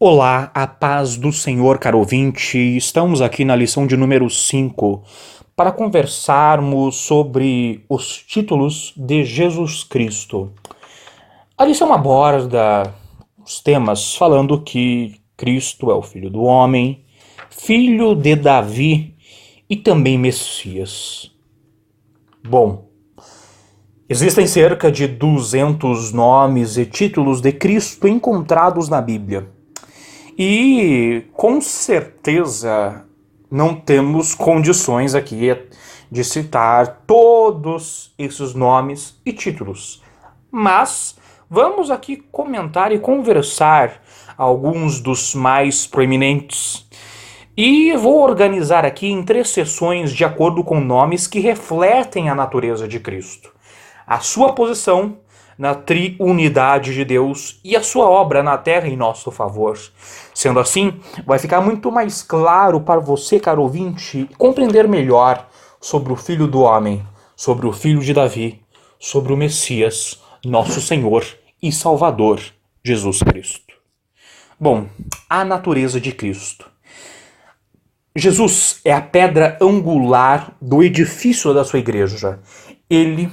Olá, a paz do Senhor, caro ouvinte. Estamos aqui na lição de número 5 para conversarmos sobre os títulos de Jesus Cristo. A lição aborda os temas falando que Cristo é o Filho do Homem, Filho de Davi e também Messias. Bom, existem cerca de 200 nomes e títulos de Cristo encontrados na Bíblia. E com certeza não temos condições aqui de citar todos esses nomes e títulos. Mas vamos aqui comentar e conversar alguns dos mais proeminentes. E vou organizar aqui em 3 sessões de acordo com nomes que refletem a natureza de Cristo, a sua posição na triunidade de Deus e a sua obra na terra em nosso favor. Sendo assim, vai ficar muito mais claro para você, caro ouvinte, compreender melhor sobre o Filho do Homem, sobre o Filho de Davi, sobre o Messias, nosso Senhor e Salvador, Jesus Cristo. Bom, a natureza de Cristo. Jesus é a pedra angular do edifício da sua igreja. Ele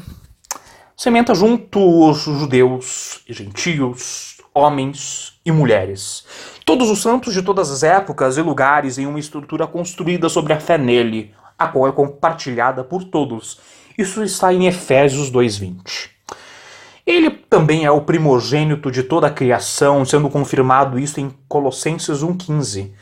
cimenta junto os judeus e gentios, homens e mulheres. Todos os santos de todas as épocas e lugares em uma estrutura construída sobre a fé nele, a qual é compartilhada por todos. Isso está em Efésios 2:20. Ele também é o primogênito de toda a criação, sendo confirmado isso em Colossenses 1:15.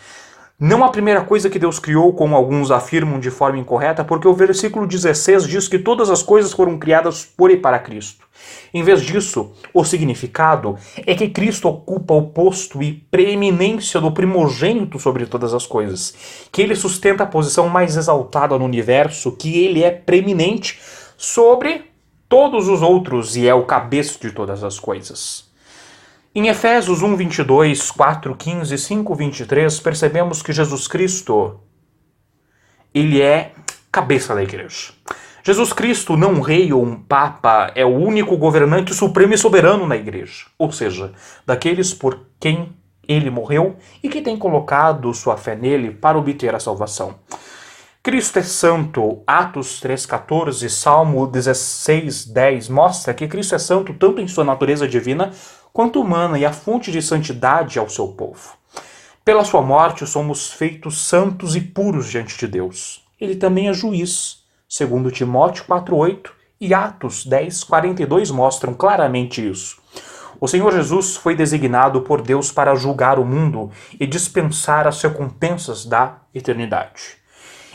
Não a primeira coisa que Deus criou, como alguns afirmam de forma incorreta, porque o versículo 16 diz que todas as coisas foram criadas por e para Cristo. Em vez disso, o significado é que Cristo ocupa o posto e preeminência do primogênito sobre todas as coisas, que ele sustenta a posição mais exaltada no universo, que ele é preeminente sobre todos os outros e é o cabeça de todas as coisas. Em Efésios 1:22, 4:15 e 5:23, percebemos que Jesus Cristo, ele é cabeça da igreja. Jesus Cristo, não um rei ou um papa, é o único governante supremo e soberano na igreja, ou seja, daqueles por quem ele morreu e que tem colocado sua fé nele para obter a salvação. Cristo é santo. Atos 3:14, Salmo 16:10 mostra que Cristo é santo tanto em sua natureza divina quanto humana e a fonte de santidade ao seu povo. Pela sua morte somos feitos santos e puros diante de Deus. Ele também é juiz, segundo Timóteo 4:8 e Atos 10:42 mostram claramente isso. O Senhor Jesus foi designado por Deus para julgar o mundo e dispensar as recompensas da eternidade.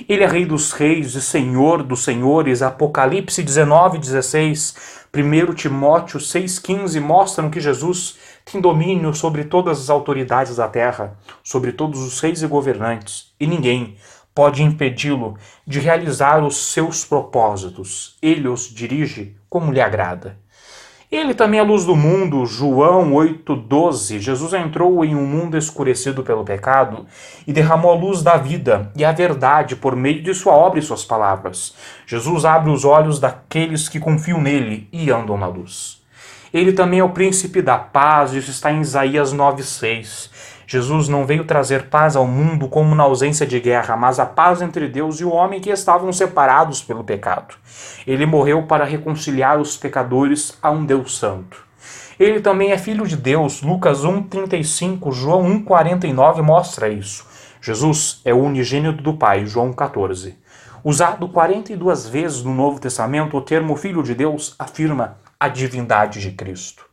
Ele é Rei dos Reis e Senhor dos Senhores. Apocalipse 19:16, 1 Timóteo 6:15 mostram que Jesus tem domínio sobre todas as autoridades da terra, sobre todos os reis e governantes, e ninguém pode impedi-lo de realizar os seus propósitos. Ele os dirige como lhe agrada. Ele também é a luz do mundo. João 8:12. Jesus entrou em um mundo escurecido pelo pecado e derramou a luz da vida e a verdade por meio de sua obra e suas palavras. Jesus abre os olhos daqueles que confiam nele e andam na luz. Ele também é o príncipe da paz. Isso está em Isaías 9:6. Jesus não veio trazer paz ao mundo como na ausência de guerra, mas a paz entre Deus e o homem que estavam separados pelo pecado. Ele morreu para reconciliar os pecadores a um Deus santo. Ele também é filho de Deus. Lucas 1:35, João 1:49 mostra isso. Jesus é o unigênito do Pai, João 14. Usado 42 vezes no Novo Testamento, o termo filho de Deus afirma a divindade de Cristo.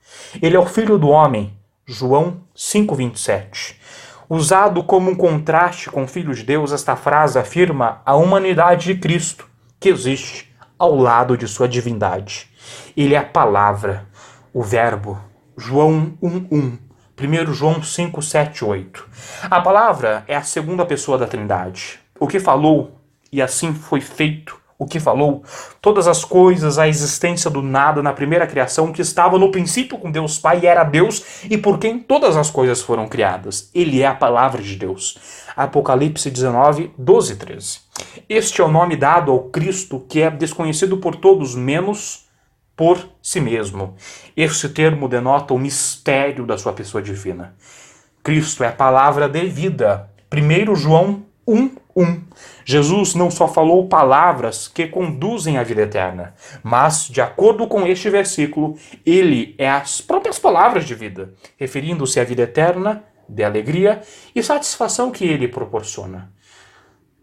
Ele é o filho do homem, João 5:27. Usado como um contraste com o Filho de Deus, esta frase afirma a humanidade de Cristo, que existe ao lado de sua divindade. Ele é a palavra, o verbo, João 1:1, 1 João 5:7-8. A palavra é a segunda pessoa da Trindade. O que falou, e assim foi feito, o que falou, todas as coisas, a existência do nada na primeira criação que estava no princípio com Deus Pai e era Deus e por quem todas as coisas foram criadas. Ele é a palavra de Deus. Apocalipse 19:12-13. Este é o nome dado ao Cristo que é desconhecido por todos, menos por si mesmo. Este termo denota o mistério da sua pessoa divina. Cristo é a palavra de vida. 1 João 1:1. Jesus não só falou palavras que conduzem à vida eterna, mas, de acordo com este versículo, ele é as próprias palavras de vida, referindo-se à vida eterna, de alegria e satisfação que ele proporciona.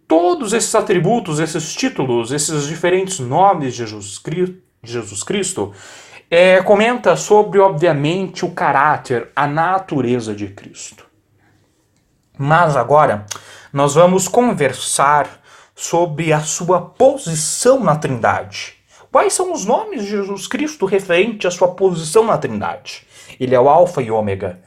Todos esses atributos, esses títulos, esses diferentes nomes de Jesus Cristo, comenta sobre, obviamente, o caráter, a natureza de Cristo. Mas agora nós vamos conversar sobre a sua posição na Trindade. Quais são os nomes de Jesus Cristo referente à sua posição na Trindade? Ele é o Alfa e Ômega.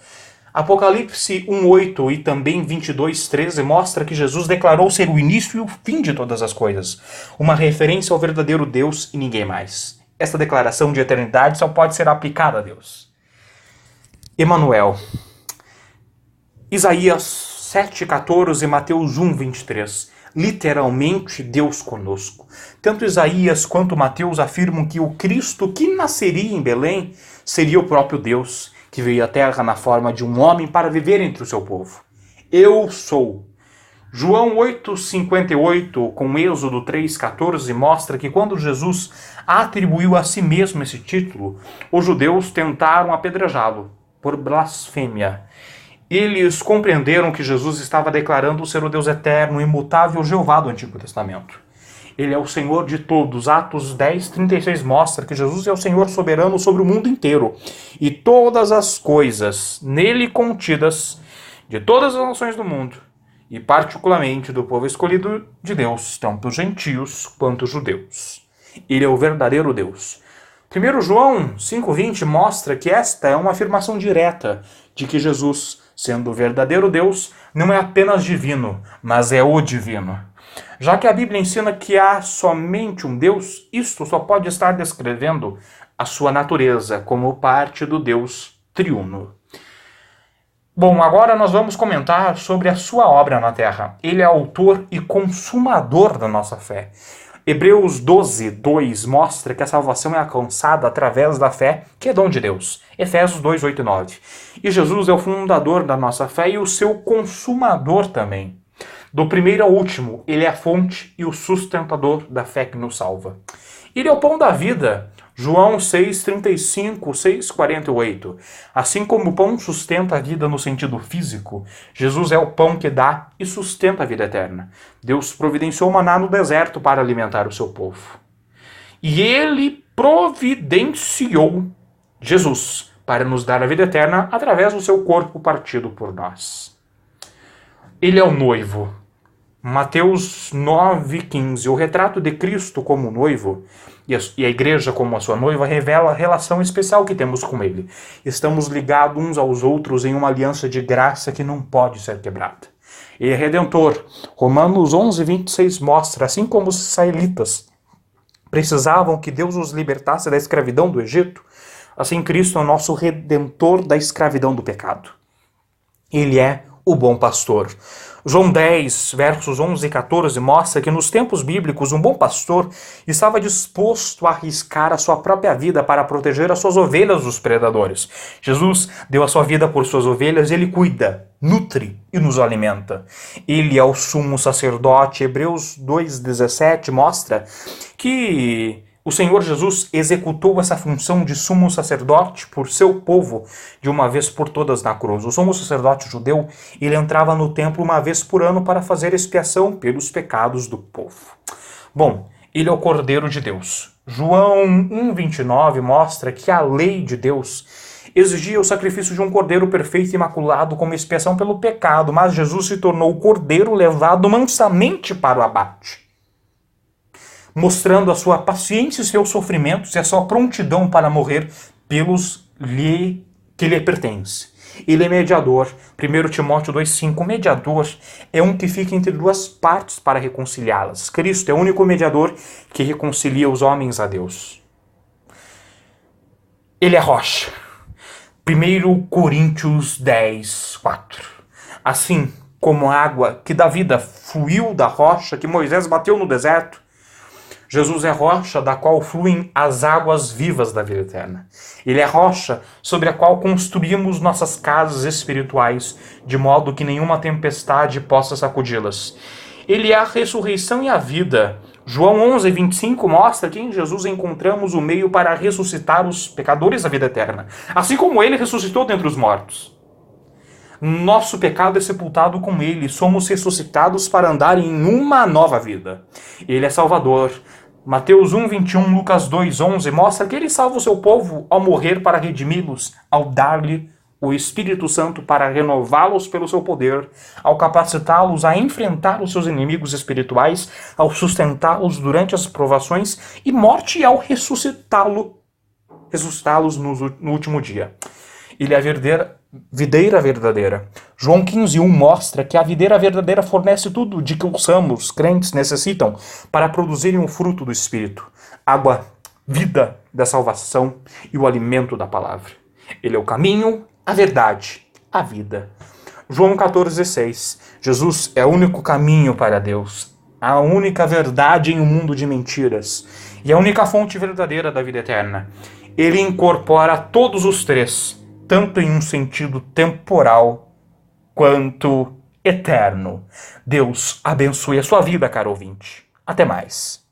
Apocalipse 1:8 e também 22:13 mostra que Jesus declarou ser o início e o fim de todas as coisas, uma referência ao verdadeiro Deus e ninguém mais. Essa declaração de eternidade só pode ser aplicada a Deus. Emanuel. Isaías 7:14 e Mateus 1:23. Literalmente, Deus conosco. Tanto Isaías quanto Mateus afirmam que o Cristo que nasceria em Belém seria o próprio Deus, que veio à terra na forma de um homem para viver entre o seu povo. Eu sou. João 8:58 com Êxodo 3:14 mostra que quando Jesus atribuiu a si mesmo esse título, os judeus tentaram apedrejá-lo por blasfêmia. Eles compreenderam que Jesus estava declarando ser o Deus eterno, imutável Jeová do Antigo Testamento. Ele é o Senhor de todos. Atos 10:36 mostra que Jesus é o Senhor soberano sobre o mundo inteiro. E todas as coisas nele contidas, de todas as nações do mundo, e particularmente do povo escolhido de Deus, tanto os gentios quanto os judeus. Ele é o verdadeiro Deus. 1 João 5:20 mostra que esta é uma afirmação direta de que Jesus, sendo o verdadeiro Deus, não é apenas divino, mas é o divino. Já que a Bíblia ensina que há somente um Deus, isto só pode estar descrevendo a sua natureza como parte do Deus triuno. Bom, agora nós vamos comentar sobre a sua obra na Terra. Ele é autor e consumador da nossa fé. Hebreus 12:2 mostra que a salvação é alcançada através da fé, que é dom de Deus. Efésios 2:8 e 9. E Jesus é o fundador da nossa fé e o seu consumador também. Do primeiro ao último, ele é a fonte e o sustentador da fé que nos salva. Ele é o pão da vida. João 6:35, 6:48. Assim como o pão sustenta a vida no sentido físico, Jesus é o pão que dá e sustenta a vida eterna. Deus providenciou maná no deserto para alimentar o seu povo. E ele providenciou Jesus para nos dar a vida eterna através do seu corpo partido por nós. Ele é o noivo. Mateus 9:15. O retrato de Cristo como noivo e a igreja como a sua noiva revela a relação especial que temos com ele. Estamos ligados uns aos outros em uma aliança de graça que não pode ser quebrada. Ele é redentor. Romanos 11:26 mostra, assim como os israelitas precisavam que Deus os libertasse da escravidão do Egito, assim Cristo é o nosso redentor da escravidão do pecado. Ele é o bom pastor. João 10, versos 11 e 14 mostra que nos tempos bíblicos um bom pastor estava disposto a arriscar a sua própria vida para proteger as suas ovelhas dos predadores. Jesus deu a sua vida por suas ovelhas e ele cuida, nutre e nos alimenta. Ele é o sumo sacerdote. Hebreus 2:17 mostra que o Senhor Jesus executou essa função de sumo sacerdote por seu povo de uma vez por todas na cruz. O sumo sacerdote judeu, ele entrava no templo uma vez por ano para fazer expiação pelos pecados do povo. Bom, ele é o Cordeiro de Deus. João 1:29 mostra que a lei de Deus exigia o sacrifício de um cordeiro perfeito e imaculado como expiação pelo pecado, mas Jesus se tornou o cordeiro levado mansamente para o abate, mostrando a sua paciência e seus sofrimentos e a sua prontidão para morrer pelos que lhe pertence. Ele é mediador. 1 Timóteo 2:5. O mediador é um que fica entre duas partes para reconciliá-las. Cristo é o único mediador que reconcilia os homens a Deus. Ele é rocha. 1 Coríntios 10:4. Assim como a água que dá vida fluiu da rocha que Moisés bateu no deserto, Jesus é rocha da qual fluem as águas vivas da vida eterna. Ele é rocha sobre a qual construímos nossas casas espirituais, de modo que nenhuma tempestade possa sacudi-las. Ele é a ressurreição e a vida. João 11:25 mostra que em Jesus encontramos o meio para ressuscitar os pecadores à vida eterna, assim como ele ressuscitou dentre os mortos. Nosso pecado é sepultado com ele, somos ressuscitados para andar em uma nova vida. Ele é Salvador. Mateus 1:21, Lucas 2:11 mostra que ele salva o seu povo ao morrer para redimi-los, ao dar-lhe o Espírito Santo para renová-los pelo seu poder, ao capacitá-los a enfrentar os seus inimigos espirituais, ao sustentá-los durante as provações e morte e ao ressuscitá-los no último dia. Ele é a videira verdadeira. João 15:1 mostra que a videira verdadeira fornece tudo de que os ramos crentes necessitam para produzirem o fruto do Espírito: água, vida da salvação e o alimento da palavra. Ele é o caminho, a verdade, a vida. João 14:6. Jesus é o único caminho para Deus, a única verdade em um mundo de mentiras e a única fonte verdadeira da vida eterna. Ele incorpora todos os três, tanto em um sentido temporal quanto eterno. Deus abençoe a sua vida, caro ouvinte. Até mais.